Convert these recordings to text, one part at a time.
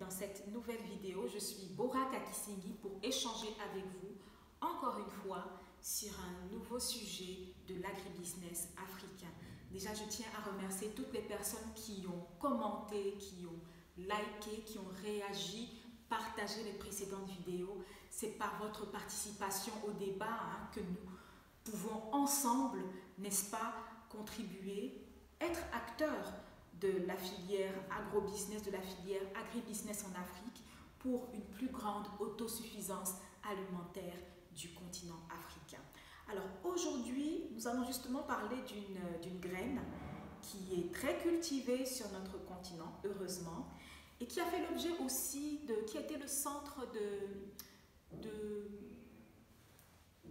dans cette nouvelle vidéo. Je suis Bora Kakisingui pour échanger avec vous encore une fois sur un nouveau sujet de l'agribusiness africain. Déjà, je tiens à remercier toutes les personnes qui ont commenté, qui ont liké, qui ont réagi, partagé les précédentes vidéos. C'est par votre participation au débat que nous pouvons ensemble, n'est-ce pas, contribuer, être acteurs de la filière agrobusiness, de la filière agribusiness en Afrique pour une plus grande autosuffisance alimentaire du continent africain. Alors aujourd'hui, nous allons justement parler d'une graine qui est très cultivée sur notre continent, heureusement, et qui a fait l'objet aussi qui a été le centre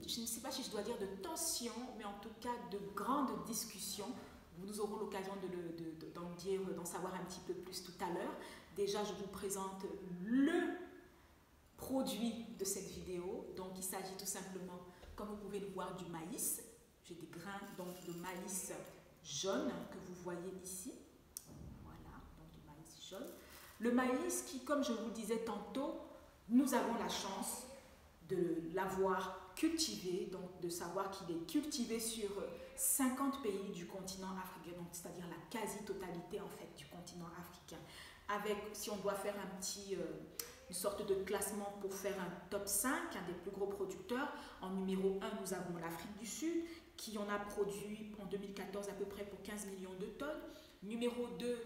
je ne sais pas si je dois dire de tension, mais en tout cas de grandes discussions. Nous aurons l'occasion d'en savoir un petit peu plus tout à l'heure. Déjà, je vous présente le produit de cette vidéo. Donc, il s'agit tout simplement, comme vous pouvez le voir, du maïs. J'ai des grains donc, de maïs jaune que vous voyez ici. Voilà, donc du maïs jaune. Le maïs qui, comme je vous le disais tantôt, nous avons la chance de l'avoir cultivé, donc de savoir qu'il est cultivé sur 50 pays du continent africain, donc c'est-à-dire la quasi-totalité en fait du continent africain. Avec, si on doit faire une sorte de classement pour faire un top 5, un des plus gros producteurs, en numéro 1, nous avons l'Afrique du Sud, qui en a produit en 2014 à peu près pour 15 millions de tonnes. Numéro 2,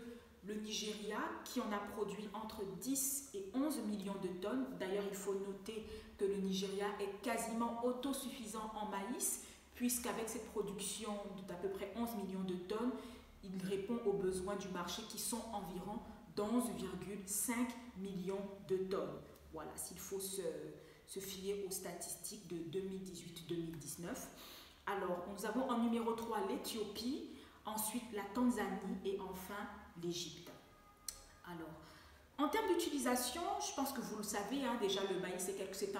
le Nigeria, qui en a produit entre 10 et 11 millions de tonnes. D'ailleurs, il faut noter que le Nigeria est quasiment autosuffisant en maïs, puisqu'avec cette production d'à peu près 11 millions de tonnes, il répond aux besoins du marché qui sont environ d'11,5 millions de tonnes. Voilà, s'il faut se fier aux statistiques de 2018-2019. Alors, nous avons en numéro 3 l'Éthiopie, ensuite la Tanzanie et enfin l'Égypte. Alors, en termes d'utilisation, je pense que vous le savez, déjà le maïs, c'est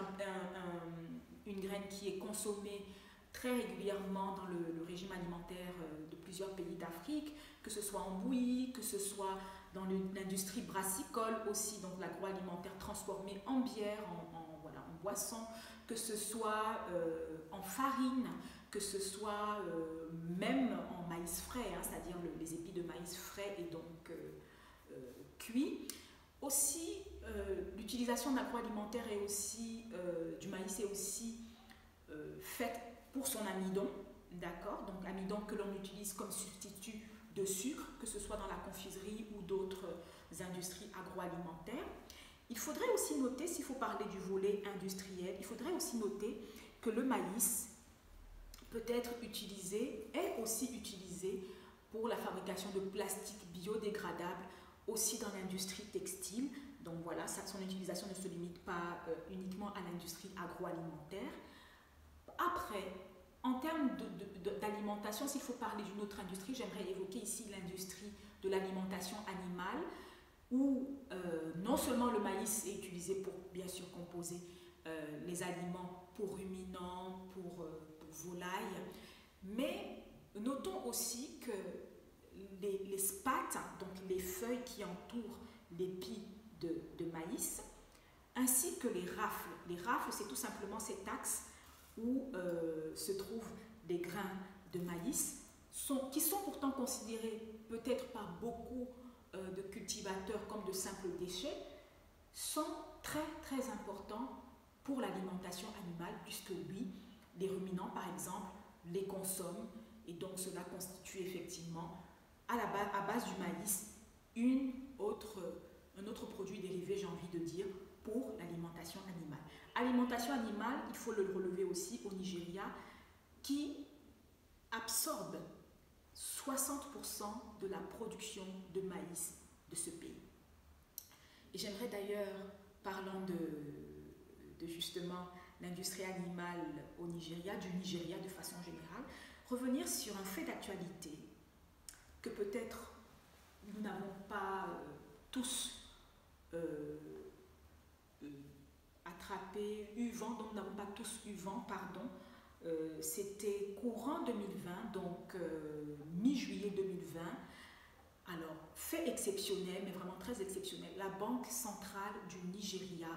une graine qui est consommée très régulièrement dans le régime alimentaire de plusieurs pays d'Afrique, que ce soit en bouillie, que ce soit dans l'industrie brassicole aussi, donc l'agroalimentaire transformé en bière, en boisson, que ce soit en farine, que ce soit même en maïs frais, c'est-à-dire les épis de maïs frais et donc cuits. Aussi, l'utilisation d'agroalimentaire du maïs est aussi faite pour son amidon, d'accord? Donc amidon que l'on utilise comme substitut de sucre, que ce soit dans la confiserie ou d'autres industries agroalimentaires. Il faudrait aussi noter, s'il faut parler du volet industriel, il faudrait aussi noter que le maïs est aussi utilisé pour la fabrication de plastique biodégradable, aussi dans l'industrie textile. Donc voilà, son utilisation ne se limite pas uniquement à l'industrie agroalimentaire. Après, en termes d'alimentation, s'il faut parler d'une autre industrie, j'aimerais évoquer ici l'industrie de l'alimentation animale, où non seulement le maïs est utilisé pour bien sûr composer les aliments pour ruminants, pour volailles, mais notons aussi que les spats, donc les feuilles qui entourent l'épi de maïs, ainsi que les rafles. Les rafles, c'est tout simplement cet axe où se trouvent des grains de maïs, qui sont pourtant considérés peut-être par beaucoup de cultivateurs comme de simples déchets, sont très très importants pour l'alimentation animale, puisque oui, les ruminants par exemple les consomment, et donc cela constitue effectivement à base du maïs un autre produit dérivé, j'ai envie de dire, pour l'alimentation animale. Alimentation animale, il faut le relever aussi au Nigeria, qui absorbe 60% de la production de maïs de ce pays. Et j'aimerais d'ailleurs, parlant de justement l'industrie animale au Nigeria, du Nigeria de façon générale, revenir sur un fait d'actualité que peut-être nous n'avons pas tous c'était courant 2020, donc mi-juillet 2020, Alors, fait exceptionnel, mais vraiment très exceptionnel, la Banque centrale du Nigeria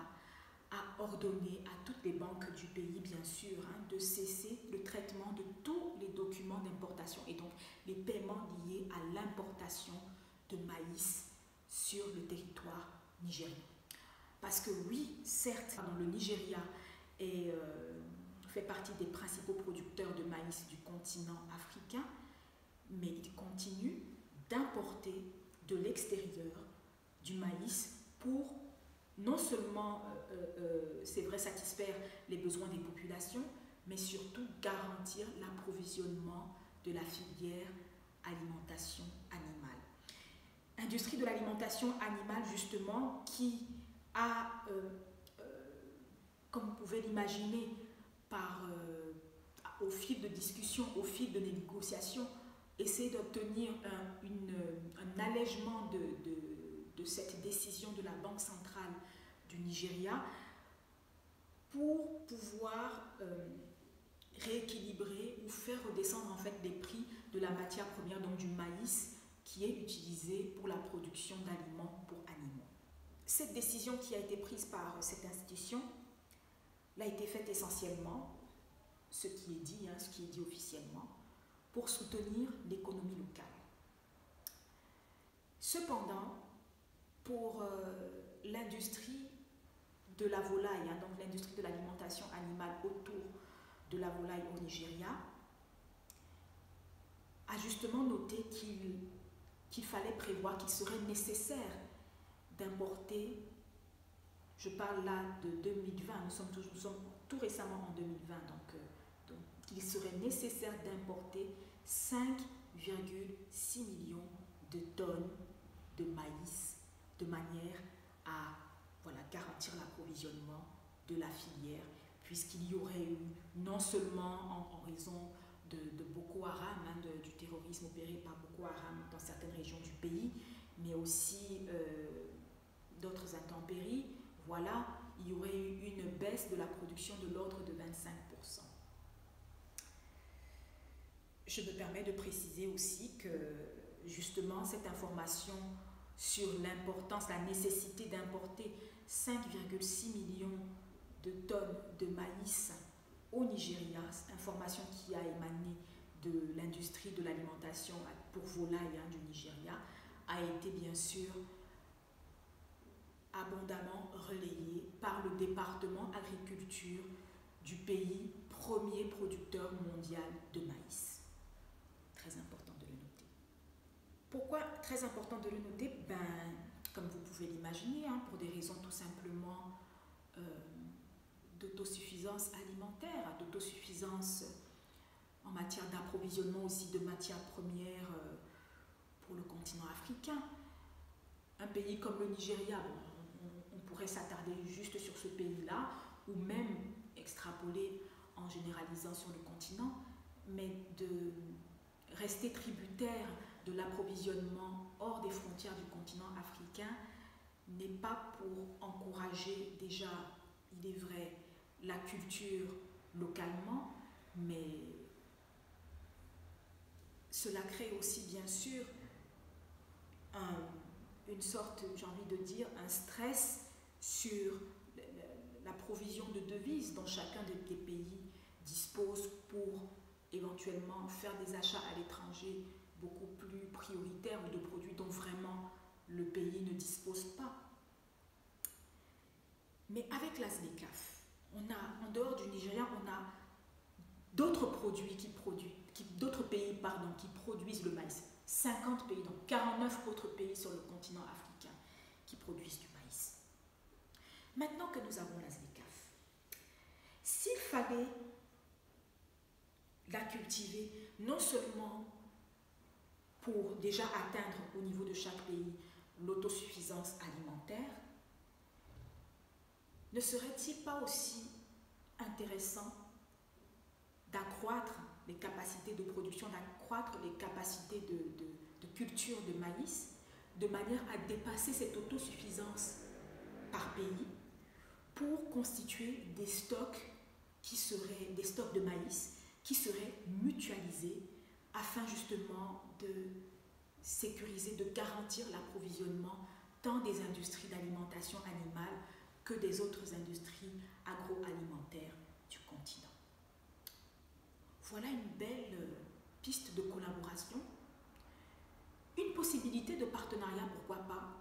a ordonné à toutes les banques du pays, bien sûr, de cesser le traitement de tous les documents d'importation et donc les paiements liés à l'importation de maïs sur le territoire nigérien. Parce que oui, certes, le Nigeria fait partie des principaux producteurs de maïs du continent africain, mais il continue d'importer de l'extérieur du maïs pour non seulement, c'est vrai, satisfaire les besoins des populations, mais surtout garantir l'approvisionnement de la filière alimentation animale. Industrie de l'alimentation animale, justement, qui a, comme vous pouvez l'imaginer, au fil de discussions, au fil de négociations, essayer d'obtenir un allègement de cette décision de la Banque centrale du Nigeria pour pouvoir rééquilibrer ou faire redescendre en fait les prix de la matière première, donc du maïs, qui est utilisé pour la production d'aliments pour animaux. Cette décision qui a été prise par cette institution a été faite essentiellement, ce qui est dit officiellement, pour soutenir l'économie locale. Cependant, pour l'industrie de la volaille, donc l'industrie de l'alimentation animale autour de la volaille au Nigeria, a justement noté qu'il fallait prévoir, qu'il serait nécessaire d'importer, je parle là de 2020, nous sommes tout récemment en 2020, donc qu'il serait nécessaire d'importer 5,6 millions de tonnes de maïs de manière à garantir l'approvisionnement de la filière, puisqu'il y aurait eu, non seulement en raison de Boko Haram, du terrorisme opéré par Boko Haram dans certaines régions du pays, mais aussi d'autres intempéries, il y aurait eu une baisse de la production de l'ordre de 25%. Je me permets de préciser aussi que justement cette information sur l'importance, la nécessité d'importer 5,6 millions de tonnes de maïs au Nigeria, information qui a émané de l'industrie de l'alimentation pour volaille du Nigeria, a été bien sûr abondamment relayée par le département agriculture du pays, premier producteur mondial de maïs. Très important de le noter. Pourquoi très important de le noter? Comme vous pouvez l'imaginer, pour des raisons tout simplement d'autosuffisance alimentaire, d'autosuffisance en matière d'approvisionnement aussi de matières premières pour le continent africain. Un pays comme le Nigeria, on pourrait s'attarder juste sur ce pays-là, ou même extrapoler en généralisant sur le continent, mais de rester tributaire de l'approvisionnement hors des frontières du continent africain n'est pas pour encourager déjà, il est vrai, la culture localement, mais cela crée aussi bien sûr une sorte, j'ai envie de dire, un stress sur la provision de devises dont chacun des pays dispose pour éventuellement faire des achats à l'étranger beaucoup plus prioritaires ou de produits dont vraiment le pays ne dispose pas. Mais avec la SLECAF, en dehors du Nigeria, on a d'autres d'autres pays qui produisent le maïs. 50 pays, donc 49 autres pays sur le continent africain qui produisent du maïs. Maintenant que nous avons la SLECAF, s'il fallait la cultiver, non seulement pour déjà atteindre au niveau de chaque pays l'autosuffisance alimentaire, ne serait-il pas aussi intéressant d'accroître les capacités de production, d'accroître les capacités de culture de maïs, de manière à dépasser cette autosuffisance par pays pour constituer des stocks des stocks de maïs qui seraient mutualisés afin justement de sécuriser, de garantir l'approvisionnement tant des industries d'alimentation animale que des autres industries agroalimentaires du continent. Voilà une belle piste de collaboration, une possibilité de partenariat, pourquoi pas,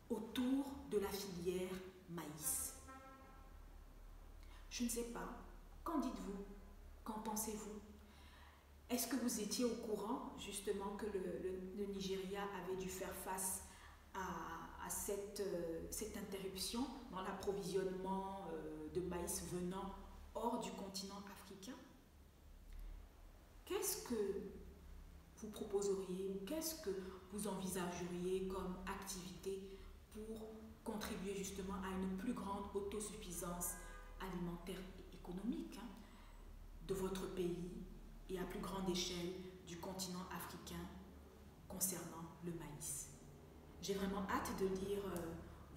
autour de la filière maïs. Je ne sais pas, qu'en dites-vous? Qu'en pensez-vous? Est-ce que vous étiez au courant justement que le Nigeria avait dû faire face à cette interruption dans l'approvisionnement de maïs venant hors du continent africain? Qu'est-ce que vous proposeriez ou qu'est-ce que vous envisageriez comme activité pour contribuer justement à une plus grande autosuffisance alimentaire et économique de votre pays et à plus grande échelle du continent africain concernant le maïs? J'ai vraiment hâte de lire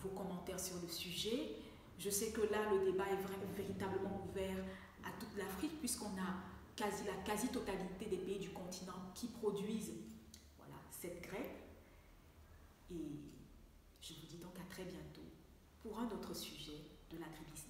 vos commentaires sur le sujet. Je sais que là, le débat est véritablement ouvert à toute l'Afrique puisqu'on a la quasi-totalité des pays du continent qui produisent voilà, cette grappe. Et je vous dis donc à très bientôt pour un autre sujet de l'agribusiness.